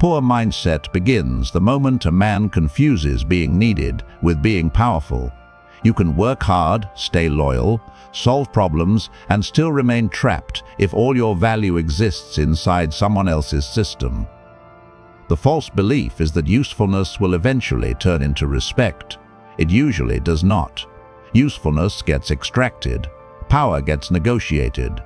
poor mindset begins the moment a man confuses being needed with being powerful. You can work hard, stay loyal, solve problems, and still remain trapped if all your value exists inside someone else's system. The false belief is that usefulness will eventually turn into respect. It usually does not. Usefulness gets extracted. Power gets negotiated.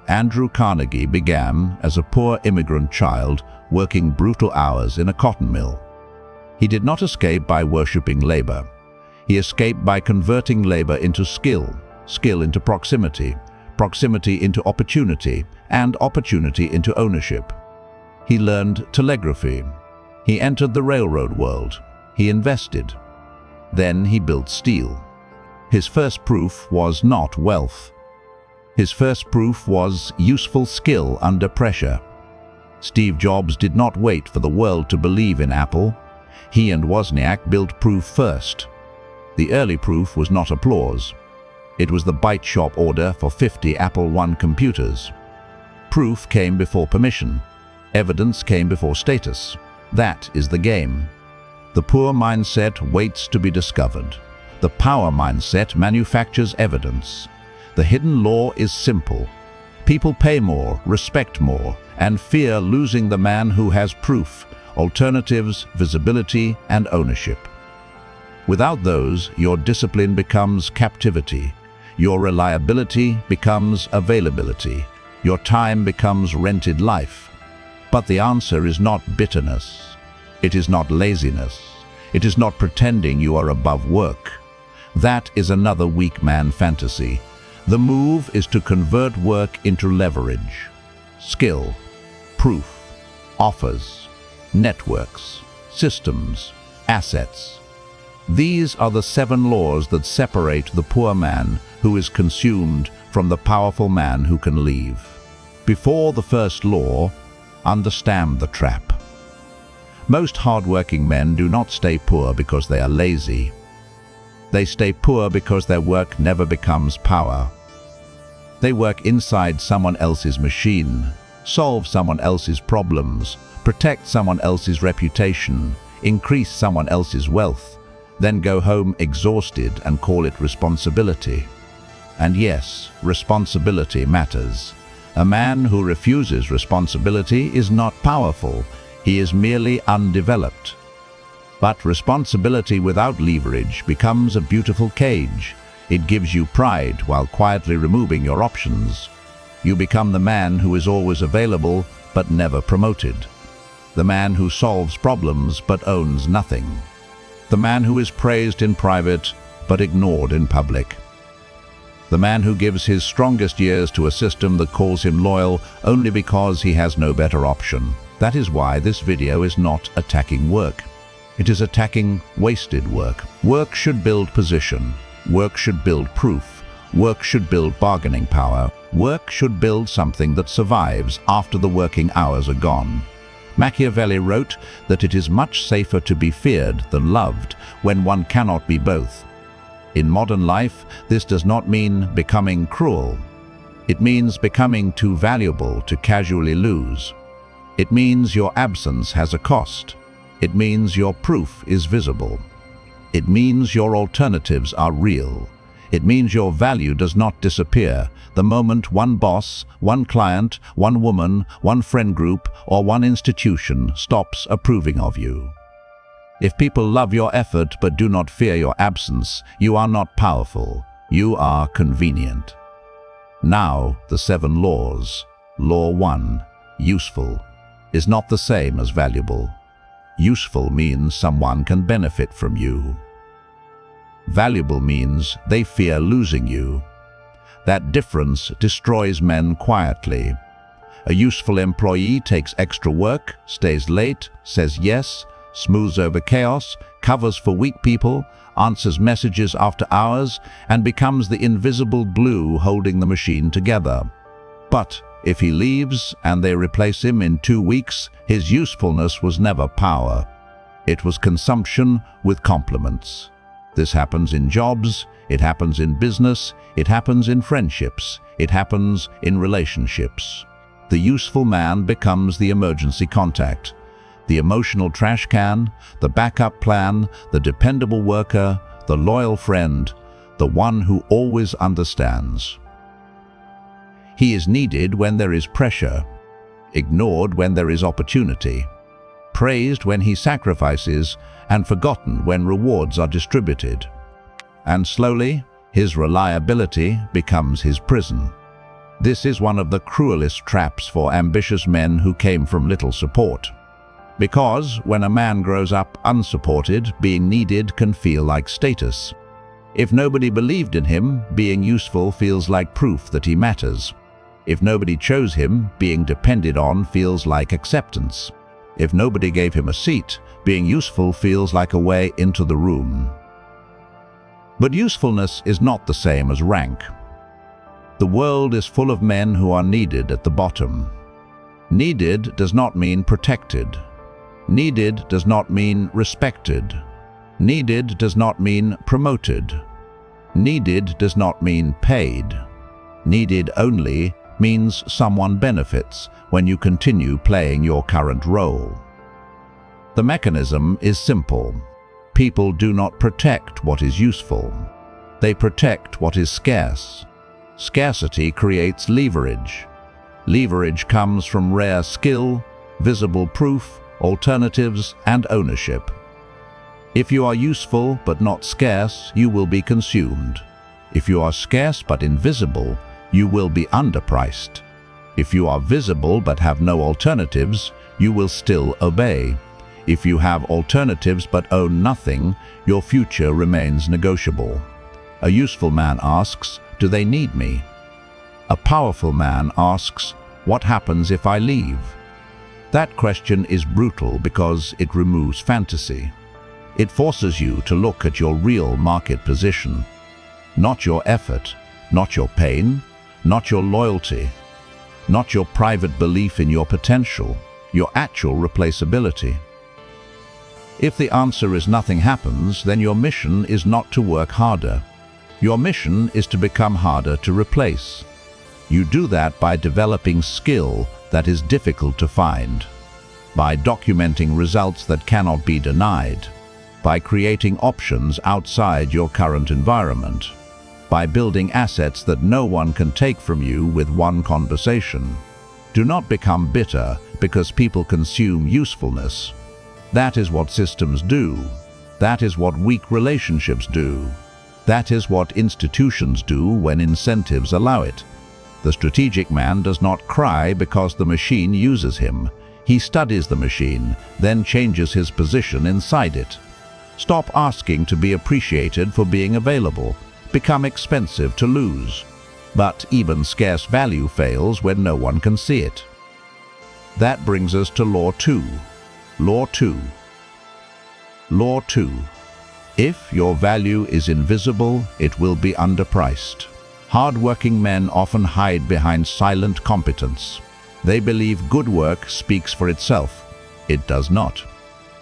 Andrew Carnegie began as a poor immigrant child working brutal hours in a cotton mill. He did not escape by worshipping labor. He escaped by converting labor into skill, skill into proximity, proximity into opportunity, and opportunity into ownership. He learned telegraphy. He entered the railroad world. He invested. Then he built steel. His first proof was not wealth. His first proof was useful skill under pressure. Steve Jobs did not wait for the world to believe in Apple. He and Wozniak built proof first. The early proof was not applause. It was the bite shop order for 50 Apple I computers. Proof came before permission. Evidence came before status. That is the game. The poor mindset waits to be discovered. The power mindset manufactures evidence. The hidden law is simple. People pay more, respect more, and fear losing the man who has proof, alternatives, visibility, and ownership. Without those, your discipline becomes captivity. Your reliability becomes availability. Your time becomes rented life. But the answer is not bitterness. It is not laziness. It is not pretending you are above work. That is another weak man fantasy. The move is to convert work into leverage. Skill, proof, offers, networks, systems, assets. These are the 7 laws that separate the poor man who is consumed from the powerful man who can leave. Before the first law, understand the trap. Most hardworking men do not stay poor because they are lazy. They stay poor because their work never becomes power. They work inside someone else's machine, solve someone else's problems, protect someone else's reputation, increase someone else's wealth, then go home exhausted and call it responsibility. And yes, responsibility matters. A man who refuses responsibility is not powerful. He is merely undeveloped. But responsibility without leverage becomes a beautiful cage. It gives you pride while quietly removing your options. You become the man who is always available but never promoted. The man who solves problems but owns nothing. The man who is praised in private but ignored in public. The man who gives his strongest years to a system that calls him loyal only because he has no better option. That is why this video is not attacking work. It is attacking wasted work. Work should build position. Work should build proof. Work should build bargaining power. Work should build something that survives after the working hours are gone. Machiavelli wrote that it is much safer to be feared than loved when one cannot be both. In modern life, this does not mean becoming cruel. It means becoming too valuable to casually lose. It means your absence has a cost. It means your proof is visible. It means your alternatives are real. It means your value does not disappear the moment one boss, one client, one woman, one friend group, or one institution stops approving of you. If people love your effort but do not fear your absence, you are not powerful. You are convenient. Now, the 7 laws. Law 1, useful, is not the same as valuable. Useful means someone can benefit from you. Valuable means they fear losing you. That difference destroys men quietly. A useful employee takes extra work, stays late, says yes, smooths over chaos, covers for weak people, answers messages after hours, and becomes the invisible glue holding the machine together. But if he leaves and they replace him in 2 weeks, his usefulness was never power. It was consumption with compliments. This happens in jobs, it happens in business, it happens in friendships, it happens in relationships. The useful man becomes the emergency contact. the emotional trash can, the backup plan, the dependable worker, the loyal friend, the one who always understands. He is needed when there is pressure, ignored when there is opportunity, praised when he sacrifices, and forgotten when rewards are distributed. And slowly, his reliability becomes his prison. This is one of the cruelest traps for ambitious men who came from little support. Because when a man grows up unsupported, being needed can feel like status. If nobody believed in him, being useful feels like proof that he matters. If nobody chose him, being depended on feels like acceptance. If nobody gave him a seat, being useful feels like a way into the room. But usefulness is not the same as rank. The world is full of men who are needed at the bottom. Needed does not mean protected. Needed does not mean respected. Needed does not mean promoted. Needed does not mean paid. Needed only means someone benefits when you continue playing your current role. The mechanism is simple. People do not protect what is useful. They protect what is scarce. Scarcity creates leverage. Leverage comes from rare skill, visible proof, alternatives, and ownership. If you are useful but not scarce, you will be consumed. If you are scarce but invisible, you will be underpriced. If you are visible but have no alternatives, you will still obey. If you have alternatives but own nothing, your future remains negotiable. A useful man asks, "Do they need me?" A powerful man asks, "What happens if I leave?" That question is brutal because it removes fantasy. It forces you to look at your real market position. Not your effort, not your pain, not your loyalty, not your private belief in your potential, your actual replaceability. If the answer is nothing happens, then your mission is not to work harder. Your mission is to become harder to replace. You do that by developing skill that is difficult to find, by documenting results that cannot be denied, by creating options outside your current environment, by building assets that no one can take from you with one conversation. Do not become bitter because people consume usefulness. That is what systems do. That is what weak relationships do. That is what institutions do when incentives allow it. The strategic man does not cry because the machine uses him. He studies the machine, then changes his position inside it. Stop asking to be appreciated for being available. Become expensive to lose. But even scarce value fails when no one can see it. That brings us to Law 2. Law 2. Law 2. If your value is invisible, it will be underpriced. Hard-working men often hide behind silent competence. They believe good work speaks for itself. It does not.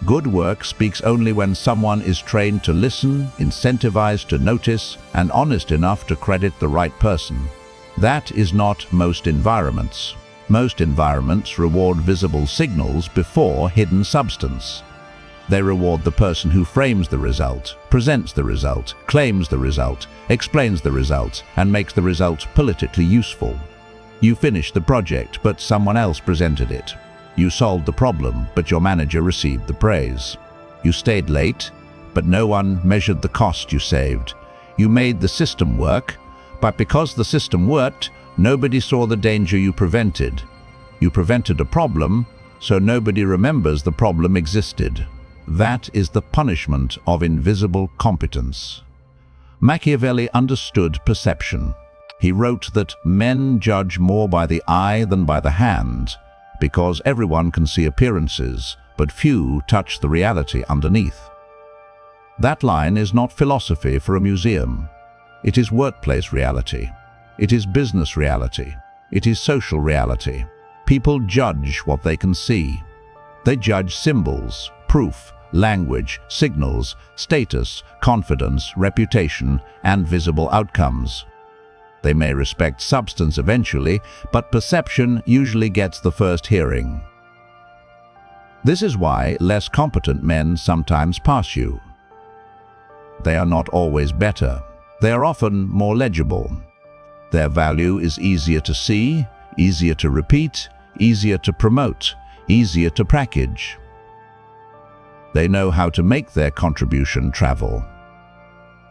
Good work speaks only when someone is trained to listen, incentivized to notice, and honest enough to credit the right person. That is not most environments. Most environments reward visible signals before hidden substance. They reward the person who frames the result, presents the result, claims the result, explains the result, and makes the result politically useful. You finished the project, but someone else presented it. You solved the problem, but your manager received the praise. You stayed late, but no one measured the cost you saved. You made the system work, but because the system worked, nobody saw the danger you prevented. You prevented a problem, so nobody remembers the problem existed. That is the punishment of invisible competence. Machiavelli understood perception. He wrote that men judge more by the eye than by the hand, because everyone can see appearances, but few touch the reality underneath. That line is not philosophy for a museum. It is workplace reality. It is business reality. It is social reality. People judge what they can see. They judge symbols, proof, language, signals, status, confidence, reputation, and visible outcomes. They may respect substance eventually, but perception usually gets the first hearing. This is why less competent men sometimes pass you. They are not always better. They are often more legible. Their value is easier to see, easier to repeat, easier to promote, easier to package. They know how to make their contribution travel.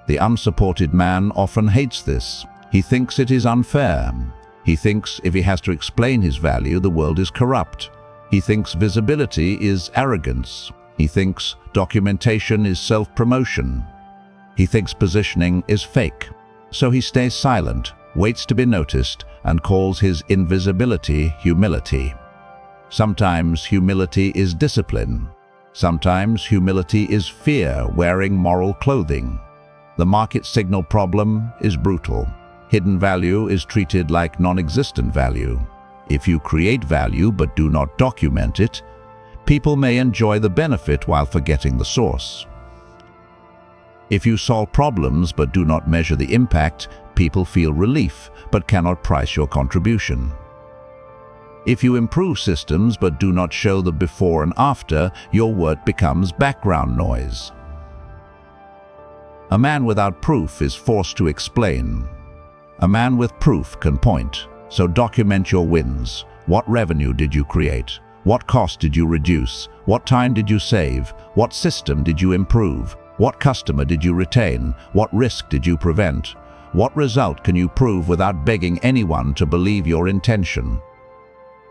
The unsupported man often hates this. He thinks it is unfair. He thinks if he has to explain his value, the world is corrupt. He thinks visibility is arrogance. He thinks documentation is self-promotion. He thinks positioning is fake. So he stays silent, waits to be noticed, and calls his invisibility humility. Sometimes humility is discipline. Sometimes humility is fear wearing moral clothing. The market signal problem is brutal. Hidden value is treated like non-existent value. If you create value but do not document it, people may enjoy the benefit while forgetting the source. If you solve problems but do not measure the impact, people feel relief but cannot price your contribution. If you improve systems but do not show the before and after, your work becomes background noise. A man without proof is forced to explain. A man with proof can point. So document your wins. What revenue did you create? What cost did you reduce? What time did you save? What system did you improve? What customer did you retain? What risk did you prevent? What result can you prove without begging anyone to believe your intention?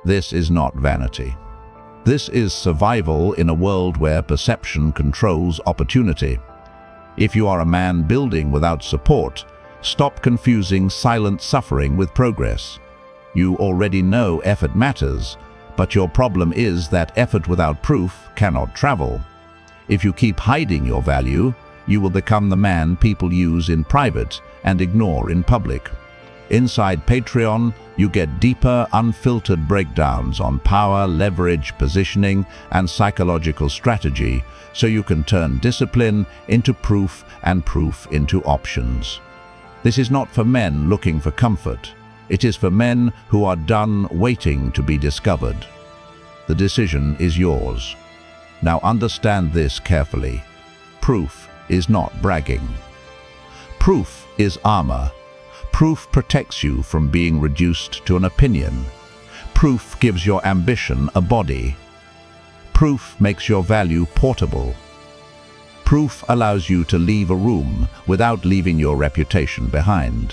This is not vanity. This is survival in a world where perception controls opportunity. If you are a man building without support, stop confusing silent suffering with progress. You already know effort matters, but your problem is that effort without proof cannot travel. If you keep hiding your value, you will become the man people use in private and ignore in public. Inside Patreon, you get deeper, unfiltered breakdowns on power, leverage, positioning, and psychological strategy, so you can turn discipline into proof and proof into options. This is not for men looking for comfort. It is for men who are done waiting to be discovered. The decision is yours. Now understand this carefully. Proof is not bragging. Proof is armor. Proof protects you from being reduced to an opinion. Proof gives your ambition a body. Proof makes your value portable. Proof allows you to leave a room without leaving your reputation behind.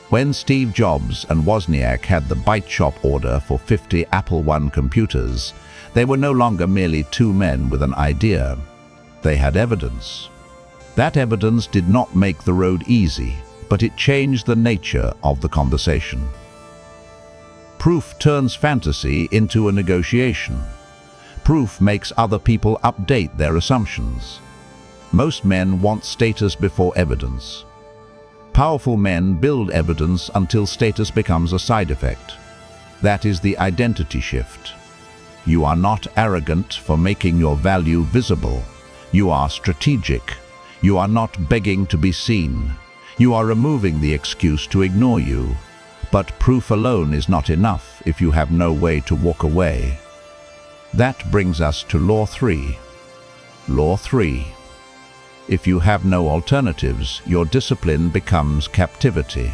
When Steve Jobs and Wozniak had the Byte Shop order for 50 Apple I computers, they were no longer merely two men with an idea. They had evidence. That evidence did not make the road easy, but it changed the nature of the conversation. Proof turns fantasy into a negotiation. Proof makes other people update their assumptions. Most men want status before evidence. Powerful men build evidence until status becomes a side effect. That is the identity shift. You are not arrogant for making your value visible. You are strategic. You are not begging to be seen. You are removing the excuse to ignore you. But proof alone is not enough if you have no way to walk away. That brings us to Law 3. Law 3. If you have no alternatives, your discipline becomes captivity.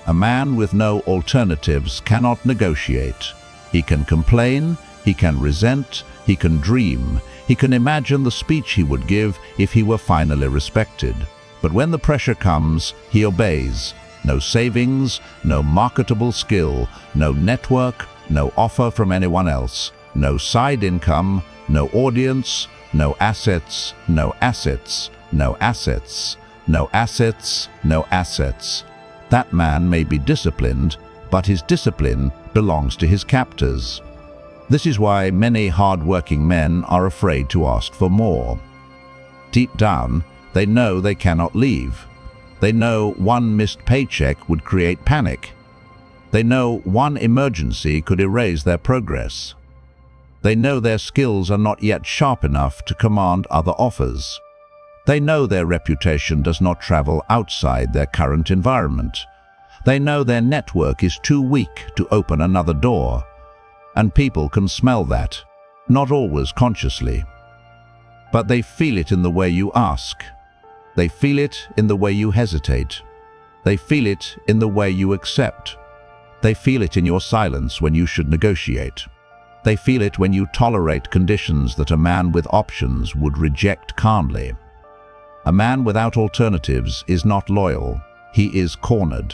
A man with no alternatives cannot negotiate. He can complain, he can resent, he can dream, he can imagine the speech he would give if he were finally respected. But when the pressure comes, he obeys. No savings, no marketable skill, no network, no offer from anyone else, no side income, no audience, no assets, no assets, no assets, no assets, no assets. That man may be disciplined, but his discipline belongs to his captors. This is why many hard-working men are afraid to ask for more. Deep down, they know they cannot leave. They know one missed paycheck would create panic. They know one emergency could erase their progress. They know their skills are not yet sharp enough to command other offers. They know their reputation does not travel outside their current environment. They know their network is too weak to open another door. And people can smell that. not always consciously. But they feel it in the way you ask. They feel it in the way you hesitate. They feel it in the way you accept. They feel it in your silence when you should negotiate. They feel it when you tolerate conditions that a man with options would reject calmly. A man without alternatives is not loyal. He is cornered.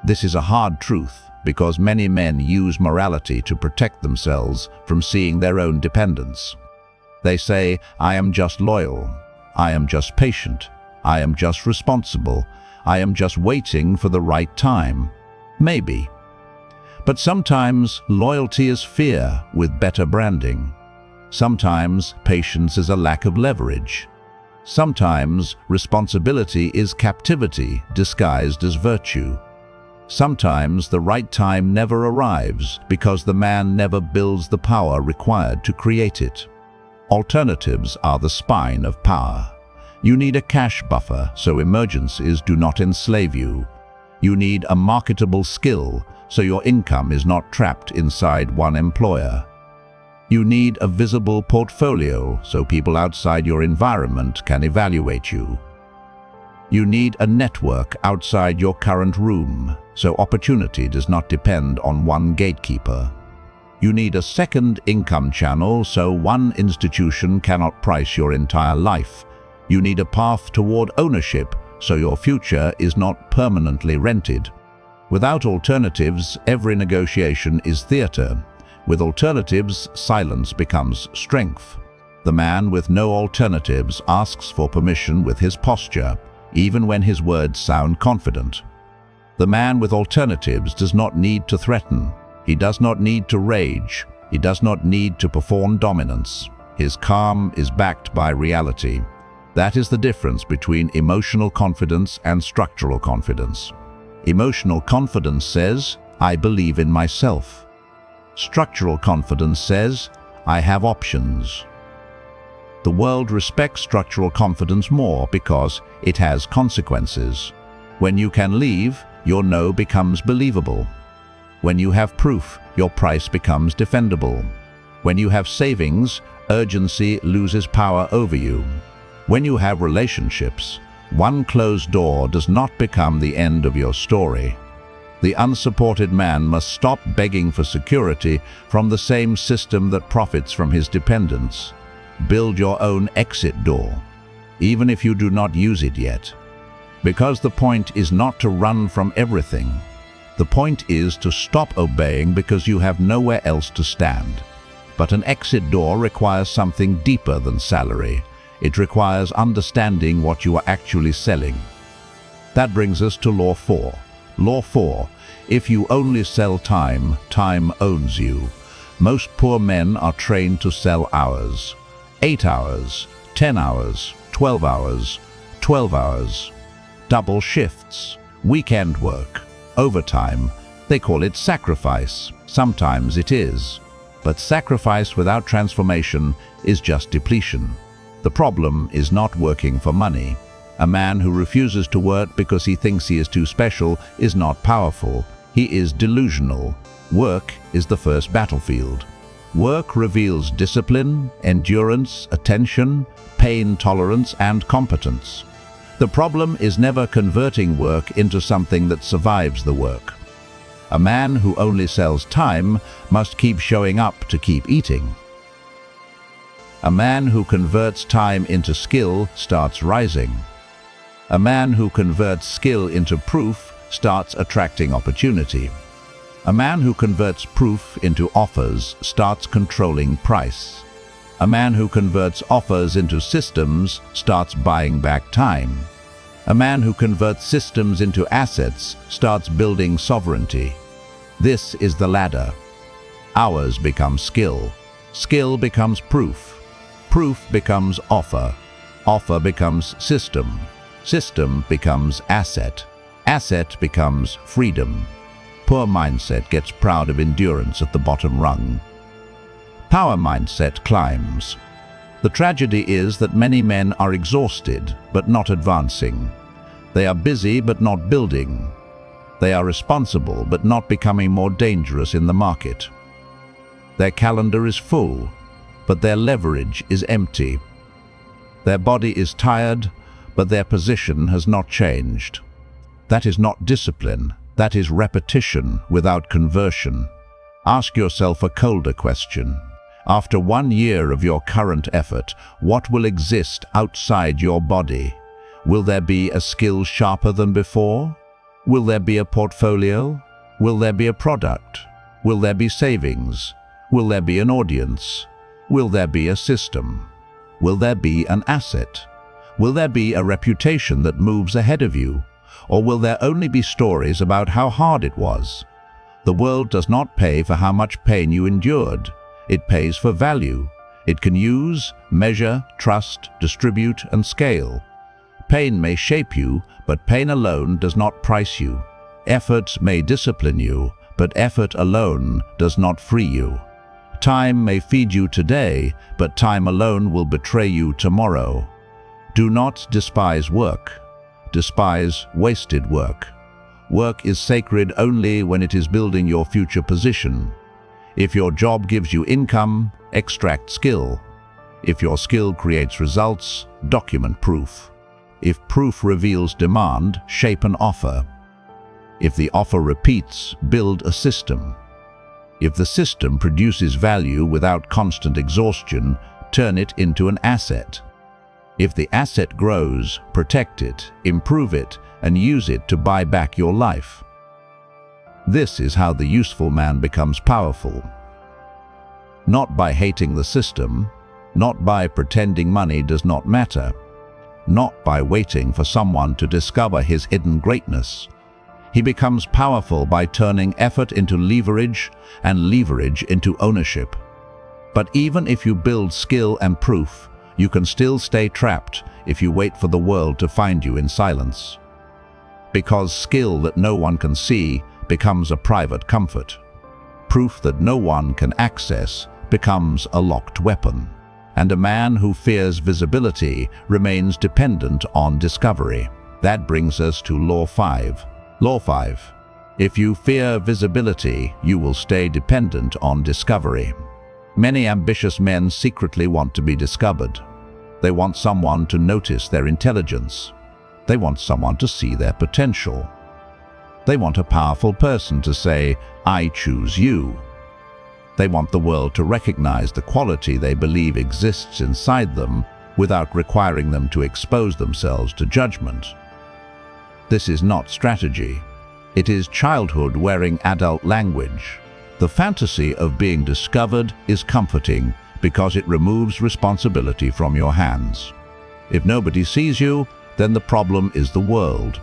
This is a hard truth because many men use morality to protect themselves from seeing their own dependence. They say, "I am just loyal. I am just patient. I am just responsible. I am just waiting for the right time." Maybe. But sometimes loyalty is fear with better branding. Sometimes patience is a lack of leverage. Sometimes responsibility is captivity disguised as virtue. Sometimes the right time never arrives because the man never builds the power required to create it. Alternatives are the spine of power. You need a cash buffer so emergencies do not enslave you. You need a marketable skill so your income is not trapped inside one employer. You need a visible portfolio so people outside your environment can evaluate you. You need a network outside your current room so opportunity does not depend on one gatekeeper. You need a second income channel so one institution cannot price your entire life. You need a path toward ownership so your future is not permanently rented. Without alternatives, every negotiation is theater. With alternatives, silence becomes strength. The man with no alternatives asks for permission with his posture, even when his words sound confident. The man with alternatives does not need to threaten. He does not need to rage. He does not need to perform dominance. His calm is backed by reality. That is the difference between emotional confidence and structural confidence. Emotional confidence says, "I believe in myself." Structural confidence says, "I have options." The world respects structural confidence more because it has consequences. When you can leave, your no becomes believable. When you have proof, your price becomes defendable. When you have savings, urgency loses power over you. When you have relationships, one closed door does not become the end of your story. The unsupported man must stop begging for security from the same system that profits from his dependence. Build your own exit door, even if you do not use it yet. Because the point is not to run from everything. The point is to stop obeying because you have nowhere else to stand. But an exit door requires something deeper than salary. It requires understanding what you are actually selling. That brings us to Law 4. Law 4. If you only sell time, time owns you. Most poor men are trained to sell hours. 8 hours, 10 hours, 12 hours, 12 hours. Double shifts, weekend work, overtime. They call it sacrifice. Sometimes it is. But sacrifice without transformation is just depletion. The problem is not working for money. A man who refuses to work because he thinks he is too special is not powerful. He is delusional. Work is the first battlefield. Work reveals discipline, endurance, attention, pain tolerance, and competence. The problem is never converting work into something that survives the work. A man who only sells time must keep showing up to keep eating. A man who converts time into skill starts rising. A man who converts skill into proof starts attracting opportunity. A man who converts proof into offers starts controlling price. A man who converts offers into systems starts buying back time. A man who converts systems into assets starts building sovereignty. This is the ladder. Hours become skill. Skill becomes proof. Proof becomes offer. Offer becomes system. System becomes asset. Asset becomes freedom. Poor mindset gets proud of endurance at the bottom rung. Power mindset climbs. The tragedy is that many men are exhausted but not advancing. They are busy but not building. They are responsible but not becoming more dangerous in the market. Their calendar is full, but their leverage is empty. Their body is tired, but their position has not changed. That is not discipline, that is repetition without conversion. Ask yourself a colder question. After 1 year of your current effort, what will exist outside your body? Will there be a skill sharper than before? Will there be a portfolio? Will there be a product? Will there be savings? Will there be an audience? Will there be a system? Will there be an asset? Will there be a reputation that moves ahead of you? Or will there only be stories about how hard it was? The world does not pay for how much pain you endured. It pays for value. It can use, measure, trust, distribute, and scale. Pain may shape you, but pain alone does not price you. Effort may discipline you, but effort alone does not free you. Time may feed you today, but time alone will betray you tomorrow. Do not despise work. Despise wasted work. Work is sacred only when it is building your future position. If your job gives you income, extract skill. If your skill creates results, document proof. If proof reveals demand, shape an offer. If the offer repeats, build a system. If the system produces value without constant exhaustion, turn it into an asset. If the asset grows, protect it, improve it, and use it to buy back your life. This is how the useful man becomes powerful. Not by hating the system, not by pretending money does not matter, not by waiting for someone to discover his hidden greatness. He becomes powerful by turning effort into leverage and leverage into ownership. But even if you build skill and proof, you can still stay trapped if you wait for the world to find you in silence. Because skill that no one can see becomes a private comfort. Proof that no one can access becomes a locked weapon. And a man who fears visibility remains dependent on discovery. That brings us to Law 5. Law 5. If you fear visibility, you will stay dependent on discovery. Many ambitious men secretly want to be discovered. They want someone to notice their intelligence. They want someone to see their potential. They want a powerful person to say, "I choose you." They want the world to recognize the quality they believe exists inside them without requiring them to expose themselves to judgment. This is not strategy. It is childhood wearing adult language. The fantasy of being discovered is comforting because it removes responsibility from your hands. If nobody sees you, then the problem is the world.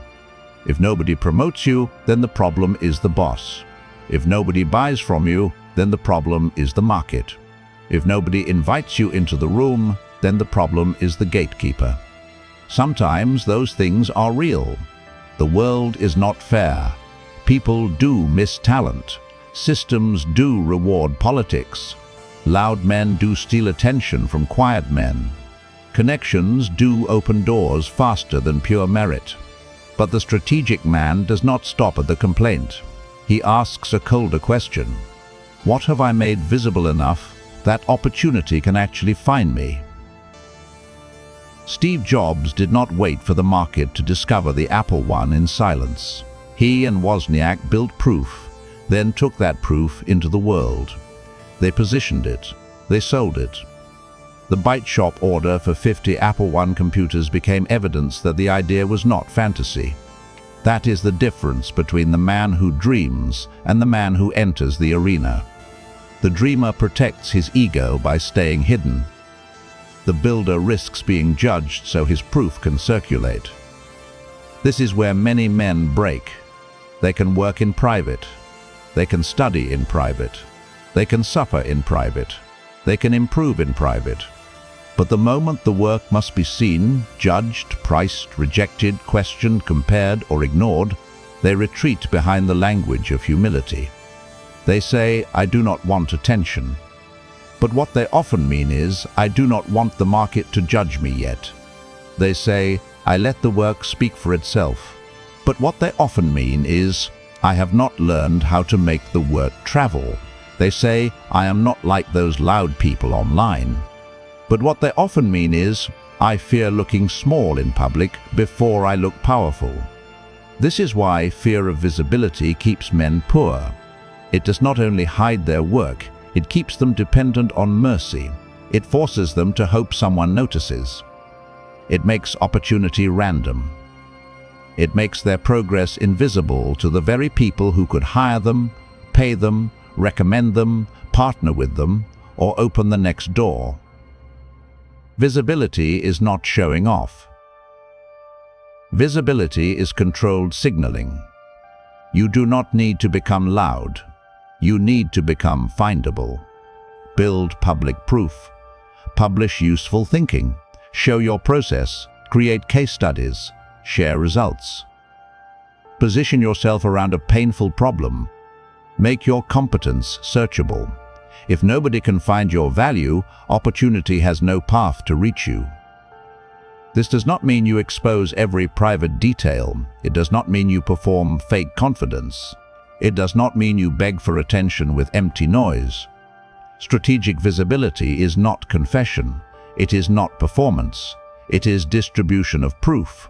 If nobody promotes you, then the problem is the boss. If nobody buys from you, then the problem is the market. If nobody invites you into the room, then the problem is the gatekeeper. Sometimes those things are real. The world is not fair. People do miss talent. Systems do reward politics. Loud men do steal attention from quiet men. Connections do open doors faster than pure merit. But the strategic man does not stop at the complaint. He asks a colder question. What have I made visible enough that opportunity can actually find me? Steve Jobs did not wait for the market to discover the Apple I in silence. He and Wozniak built proof, then took that proof into the world. They positioned it. They sold it. The Byte Shop order for 50 Apple I computers became evidence that the idea was not fantasy. That is the difference between the man who dreams and the man who enters the arena. The dreamer protects his ego by staying hidden. The builder risks being judged so his proof can circulate. This is where many men break. They can work in private. They can study in private. They can suffer in private. They can improve in private. But the moment the work must be seen, judged, priced, rejected, questioned, compared, or ignored, they retreat behind the language of humility. They say, "I do not want attention." But what they often mean is, "I do not want the market to judge me yet." They say, "I let the work speak for itself." But what they often mean is, "I have not learned how to make the work travel." They say, "I am not like those loud people online." But what they often mean is, "I fear looking small in public before I look powerful." This is why fear of visibility keeps men poor. It does not only hide their work, it keeps them dependent on mercy. It forces them to hope someone notices. It makes opportunity random. It makes their progress invisible to the very people who could hire them, pay them, recommend them, partner with them, or open the next door. Visibility is not showing off. Visibility is controlled signaling. You do not need to become loud. You need to become findable. Build public proof. Publish useful thinking. Show your process. Create case studies. Share results. Position yourself around a painful problem. Make your competence searchable. If nobody can find your value, opportunity has no path to reach you. This does not mean you expose every private detail. It does not mean you perform fake confidence. It does not mean you beg for attention with empty noise. Strategic visibility is not confession. It is not performance. It is distribution of proof.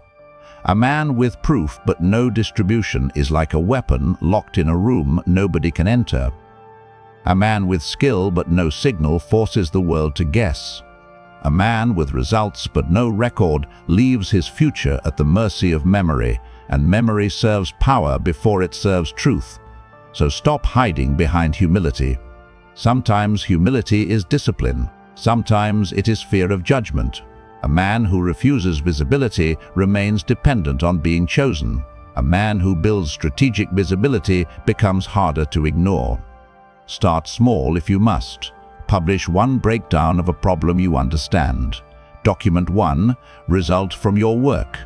A man with proof but no distribution is like a weapon locked in a room nobody can enter. A man with skill but no signal forces the world to guess. A man with results but no record leaves his future at the mercy of memory, and memory serves power before it serves truth. So stop hiding behind humility. Sometimes humility is discipline. Sometimes it is fear of judgment. A man who refuses visibility remains dependent on being chosen. A man who builds strategic visibility becomes harder to ignore. Start small if you must. Publish one breakdown of a problem you understand. Document one result from your work.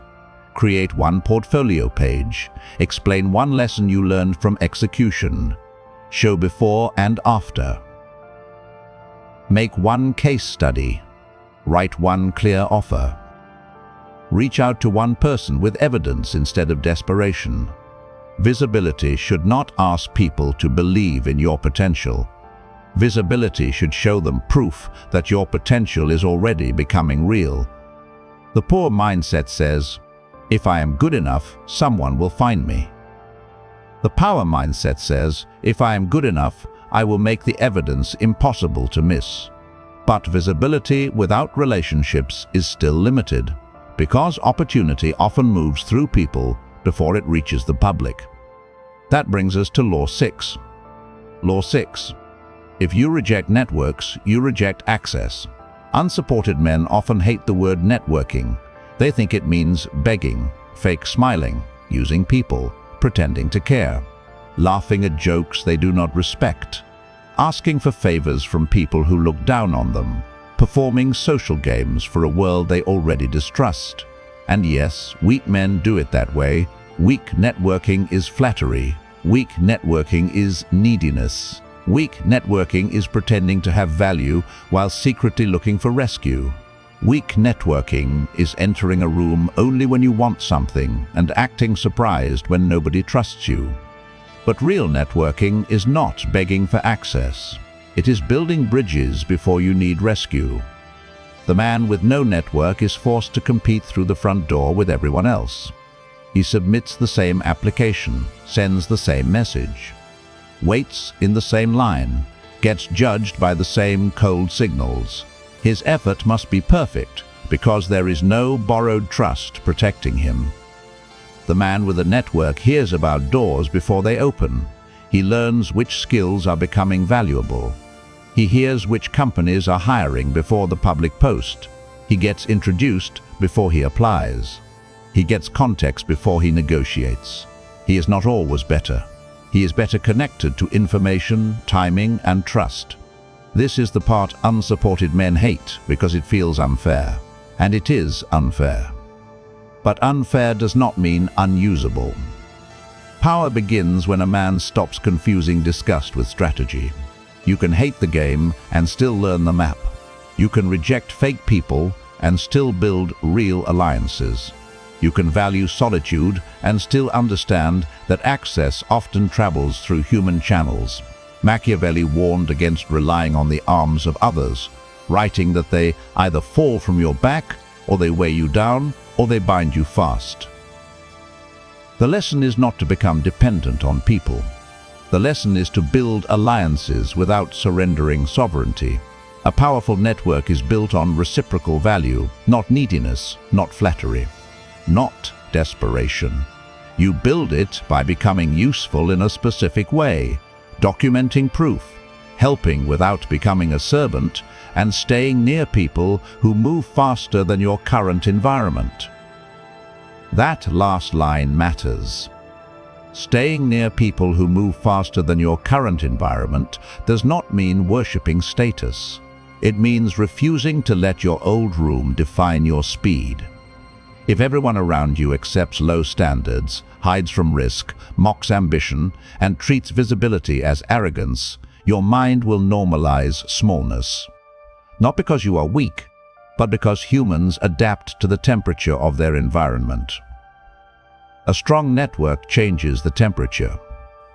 Create one portfolio page. Explain one lesson you learned from execution. Show before and after. Make one case study. Write one clear offer. Reach out to one person with evidence instead of desperation. Visibility should not ask people to believe in your potential. Visibility should show them proof that your potential is already becoming real. The poor mindset says, "If I am good enough, someone will find me." The power mindset says, "If I am good enough, I will make the evidence impossible to miss." But visibility without relationships is still limited, because opportunity often moves through people before it reaches the public. That brings us to Law 6. Law 6. If you reject networks, you reject access. Unsupported men often hate the word networking. They think it means begging, fake smiling, using people, pretending to care, laughing at jokes they do not respect, asking for favors from people who look down on them, performing social games for a world they already distrust. And yes, weak men do it that way. Weak networking is flattery. Weak networking is neediness. Weak networking is pretending to have value while secretly looking for rescue. Weak networking is entering a room only when you want something and acting surprised when nobody trusts you. But real networking is not begging for access. It is building bridges before you need rescue. The man with no network is forced to compete through the front door with everyone else. He submits the same application, sends the same message, waits in the same line, gets judged by the same cold signals. His effort must be perfect because there is no borrowed trust protecting him. The man with a network hears about doors before they open. He learns which skills are becoming valuable. He hears which companies are hiring before the public post. He gets introduced before he applies. He gets context before he negotiates. He is not always better. He is better connected to information, timing, and trust. This is the part unsupported men hate because it feels unfair. And it is unfair. But unfair does not mean unusable. Power begins when a man stops confusing disgust with strategy. You can hate the game and still learn the map. You can reject fake people and still build real alliances. You can value solitude and still understand that access often travels through human channels. Machiavelli warned against relying on the arms of others, writing that they either fall from your back, or they weigh you down, or they bind you fast. The lesson is not to become dependent on people. The lesson is to build alliances without surrendering sovereignty. A powerful network is built on reciprocal value, not neediness, not flattery, not desperation. You build it by becoming useful in a specific way, documenting proof, helping without becoming a servant, and staying near people who move faster than your current environment. That last line matters. Staying near people who move faster than your current environment does not mean worshipping status. It means refusing to let your old room define your speed. If everyone around you accepts low standards, hides from risk, mocks ambition, and treats visibility as arrogance, your mind will normalize smallness. Not because you are weak, but because humans adapt to the temperature of their environment. A strong network changes the temperature.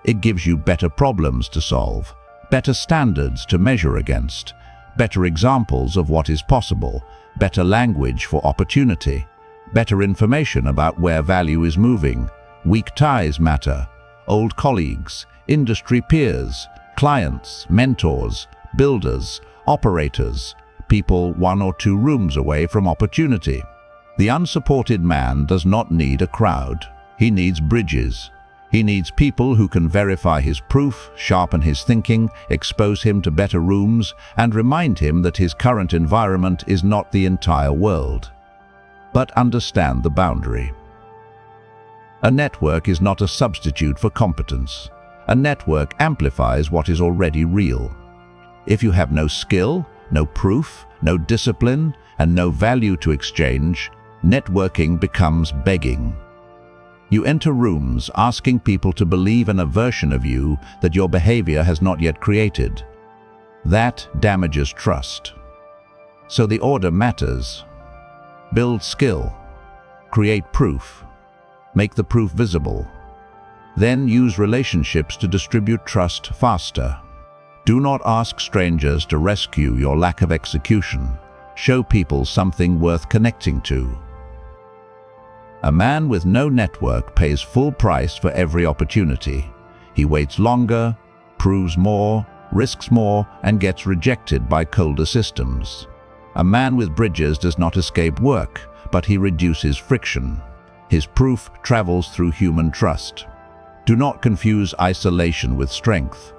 It gives you better problems to solve, better standards to measure against, better examples of what is possible, better language for opportunity, better information about where value is moving. Weak ties matter. Old colleagues, industry peers, clients, mentors, builders, operators, people 1 or 2 rooms away from opportunity. The unsupported man does not need a crowd. He needs bridges. He needs people who can verify his proof, sharpen his thinking, expose him to better rooms, and remind him that his current environment is not the entire world. But understand the boundary. A network is not a substitute for competence. A network amplifies what is already real. If you have no skill, no proof, no discipline, and no value to exchange, networking becomes begging. You enter rooms asking people to believe in a version of you that your behavior has not yet created. That damages trust. So the order matters. Build skill. Create proof. Make the proof visible. Then use relationships to distribute trust faster. Do not ask strangers to rescue your lack of execution. Show people something worth connecting to. A man with no network pays full price for every opportunity. He waits longer, proves more, risks more, and gets rejected by colder systems. A man with bridges does not escape work, but he reduces friction. His proof travels through human trust. Do not confuse isolation with strength.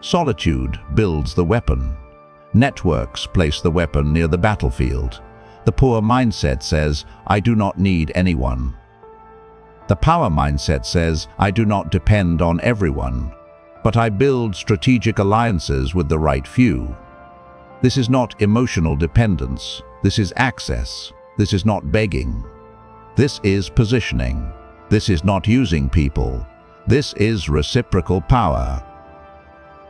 Solitude builds the weapon. Networks place the weapon near the battlefield. The poor mindset says, I do not need anyone. The power mindset says, I do not depend on everyone, but I build strategic alliances with the right few. This is not emotional dependence. This is access. This is not begging. This is positioning. This is not using people. This is reciprocal power.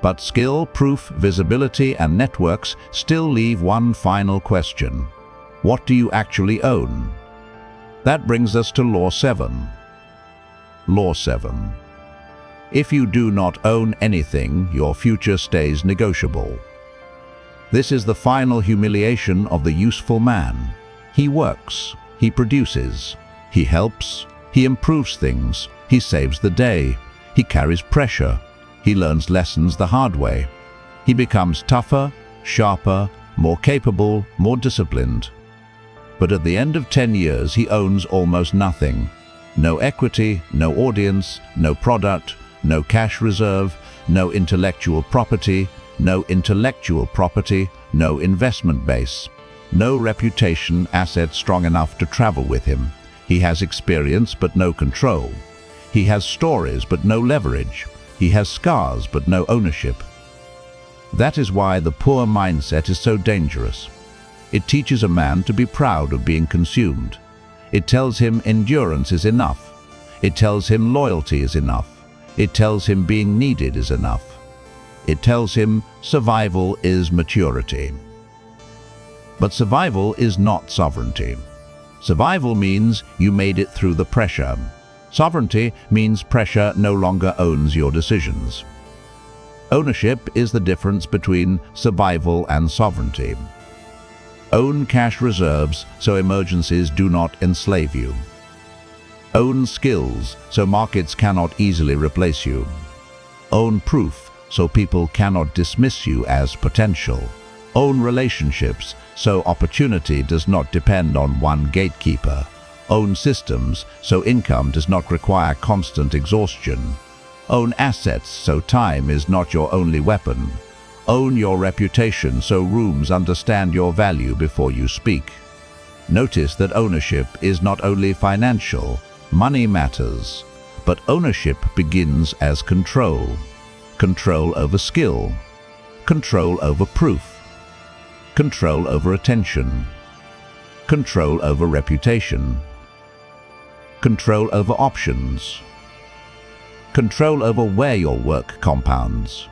But skill, proof, visibility, and networks still leave one final question. What do you actually own? That brings us to Law 7. Law 7. If you do not own anything, your future stays negotiable. This is the final humiliation of the useful man. He works, he produces, he helps, he improves things, he saves the day, he carries pressure, he learns lessons the hard way. He becomes tougher, sharper, more capable, more disciplined. But at the end of 10 years, he owns almost nothing. No equity, no audience, no product, no cash reserve, no intellectual property, no investment base, no reputation asset strong enough to travel with him. He has experience but no control. He has stories but no leverage. He has scars but no ownership. That is why the poor mindset is so dangerous. It teaches a man to be proud of being consumed. It tells him endurance is enough. It tells him loyalty is enough. It tells him being needed is enough. It tells him survival is maturity. But survival is not sovereignty. Survival means you made it through the pressure. Sovereignty means pressure no longer owns your decisions. Ownership is the difference between survival and sovereignty. Own cash reserves so emergencies do not enslave you. Own skills so markets cannot easily replace you. Own proof so people cannot dismiss you as potential. Own relationships so opportunity does not depend on one gatekeeper. Own systems so income does not require constant exhaustion. Own assets so time is not your only weapon. Own your reputation so rooms understand your value before you speak. Notice that ownership is not only financial. Money matters, but ownership begins as control. Control over skill. Control over proof. Control over attention. Control over reputation. Control over options. Control over where your work compounds.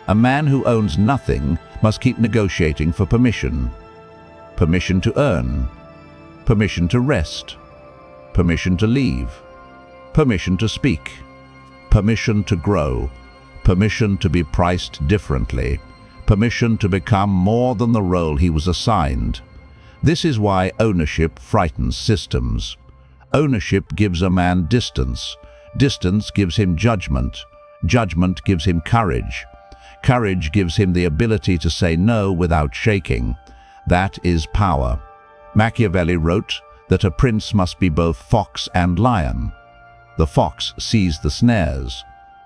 A man who owns nothing must keep negotiating for permission. Permission to earn. Permission to rest. Permission to leave. Permission to speak. Permission to grow. Permission to be priced differently. Permission to become more than the role he was assigned. This is why ownership frightens systems. Ownership gives a man distance. Distance gives him judgment. Judgment gives him courage. Courage gives him the ability to say no without shaking. That is power. Machiavelli wrote that a prince must be both fox and lion. The fox sees the snares.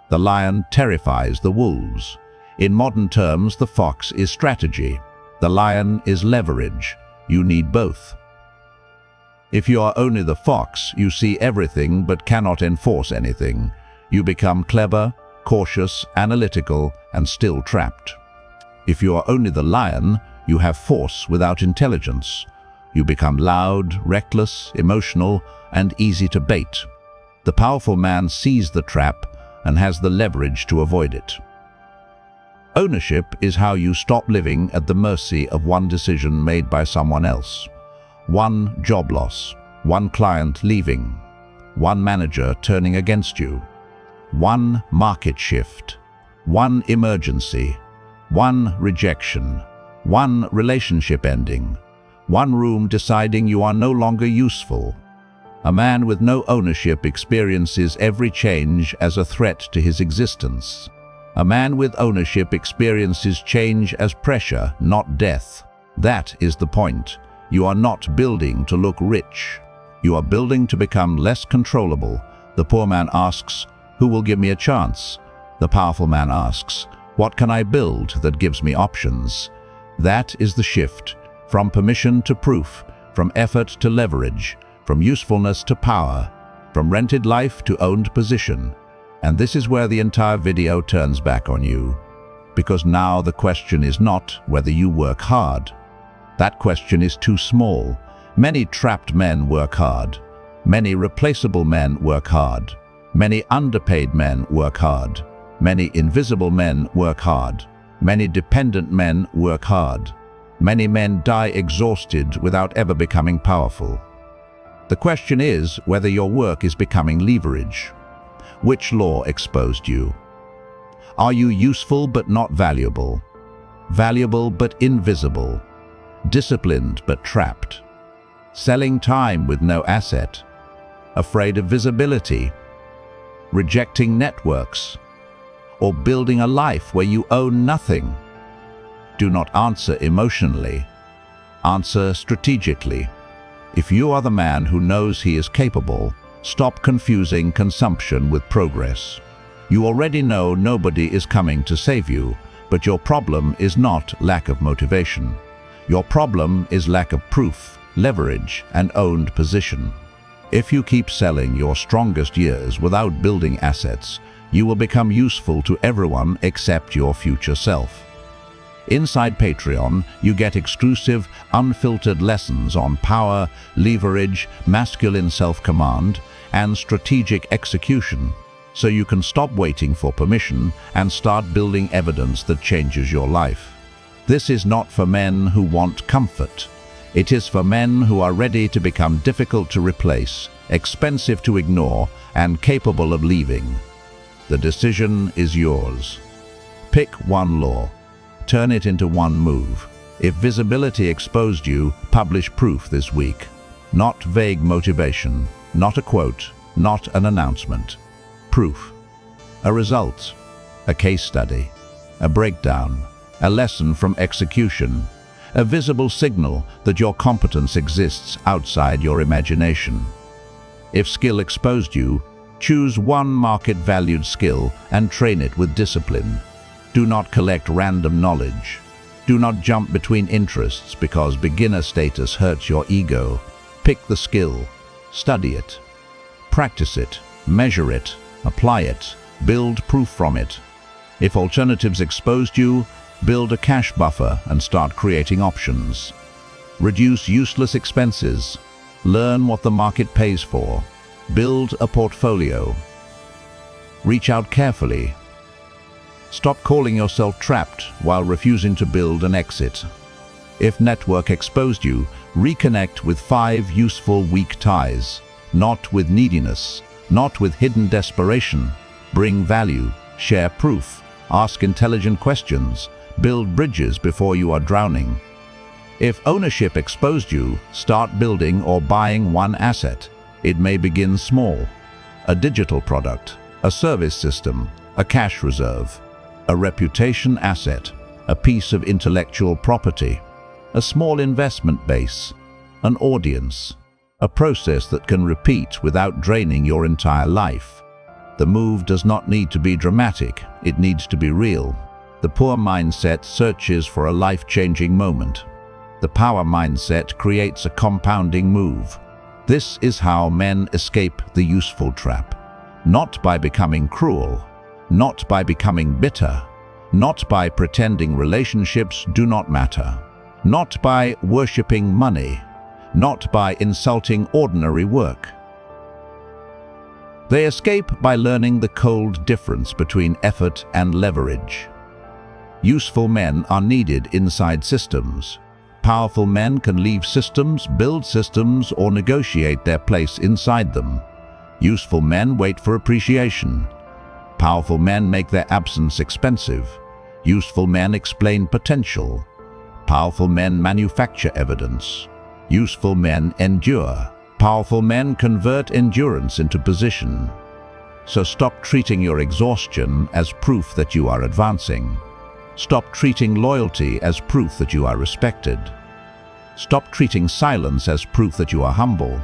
The lion terrifies the wolves. In modern terms, the fox is strategy. The lion is leverage. You need both. If you are only the fox, you see everything but cannot enforce anything. You become clever, cautious, analytical, and still trapped. If you are only the lion, you have force without intelligence. You become loud, reckless, emotional, and easy to bait. The powerful man sees the trap and has the leverage to avoid it. Ownership is how you stop living at the mercy of one decision made by someone else. One job loss, one client leaving, one manager turning against you, one market shift, one emergency, one rejection, one relationship ending, one room deciding you are no longer useful. A man with no ownership experiences every change as a threat to his existence. A man with ownership experiences change as pressure, not death. That is the point. You are not building to look rich. You are building to become less controllable. The poor man asks, "Who will give me a chance?" The powerful man asks, "What can I build that gives me options?" That is the shift, from permission to proof, from effort to leverage, from usefulness to power, from rented life to owned position. And this is where the entire video turns back on you. Because now the question is not whether you work hard. That question is too small. Many trapped men work hard. Many replaceable men work hard. Many underpaid men work hard. Many invisible men work hard. Many dependent men work hard. Many men die exhausted without ever becoming powerful. The question is whether your work is becoming leverage. Which law exposed you? Are you useful but not valuable? Valuable but invisible? Disciplined but trapped? Selling time with no asset? Afraid of visibility? Rejecting networks? Or building a life where you own nothing? Do not answer emotionally. Answer strategically. If you are the man who knows he is capable, stop confusing consumption with progress. You already know nobody is coming to save you, but your problem is not lack of motivation. Your problem is lack of proof, leverage, and owned position. If you keep selling your strongest years without building assets, you will become useful to everyone except your future self. Inside Patreon, you get exclusive, unfiltered lessons on power, leverage, masculine self-command, and strategic execution, so you can stop waiting for permission and start building evidence that changes your life. This is not for men who want comfort. It is for men who are ready to become difficult to replace, expensive to ignore, and capable of leaving. The decision is yours. Pick one law. Turn it into one move. If visibility exposed you, publish proof this week. Not vague motivation, not a quote, not an announcement. Proof. A result, a case study, a breakdown, a lesson from execution, a visible signal that your competence exists outside your imagination. If skill exposed you, choose one market-valued skill and train it with discipline. Do not collect random knowledge. Do not jump between interests because beginner status hurts your ego. Pick the skill, study it, practice it, measure it, apply it, build proof from it. If alternatives exposed you, build a cash buffer and start creating options. Reduce useless expenses. Learn what the market pays for. Build a portfolio. Reach out carefully. Stop calling yourself trapped while refusing to build an exit. If network exposed you, reconnect with 5 useful weak ties. Not with neediness, not with hidden desperation. Bring value, share proof, ask intelligent questions, build bridges before you are drowning. If ownership exposed you, start building or buying one asset. It may begin small. A digital product, a service system, a cash reserve, a reputation asset, a piece of intellectual property, a small investment base, an audience, a process that can repeat without draining your entire life. The move does not need to be dramatic, it needs to be real. The poor mindset searches for a life-changing moment. The power mindset creates a compounding move. This is how men escape the useful trap. Not by becoming cruel, not by becoming bitter, not by pretending relationships do not matter, not by worshipping money, not by insulting ordinary work. They escape by learning the cold difference between effort and leverage. Useful men are needed inside systems. Powerful men can leave systems, build systems, or negotiate their place inside them. Useful men wait for appreciation. Powerful men make their absence expensive. Useful men explain potential. Powerful men manufacture evidence. Useful men endure. Powerful men convert endurance into position. So stop treating your exhaustion as proof that you are advancing. Stop treating loyalty as proof that you are respected. Stop treating silence as proof that you are humble.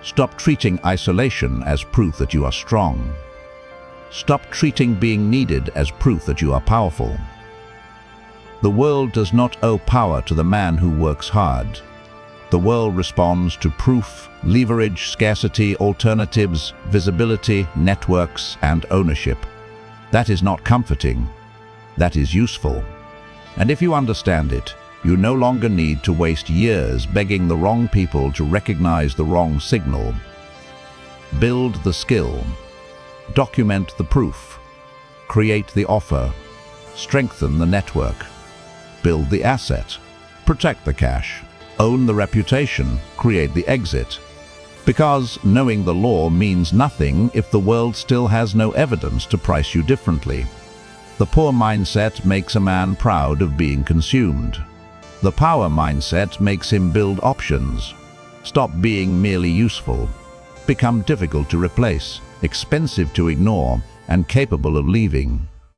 Stop treating isolation as proof that you are strong. Stop treating being needed as proof that you are powerful. The world does not owe power to the man who works hard. The world responds to proof, leverage, scarcity, alternatives, visibility, networks, and ownership. That is not comforting. That is useful. And if you understand it, you no longer need to waste years begging the wrong people to recognize the wrong signal. Build the skill. Document the proof. Create the offer. Strengthen the network. Build the asset. Protect the cash. Own the reputation. Create the exit. Because knowing the law means nothing if the world still has no evidence to price you differently. The poor mindset makes a man proud of being consumed. The power mindset makes him build options. Stop being merely useful. Become difficult to replace, expensive to ignore, and capable of leaving.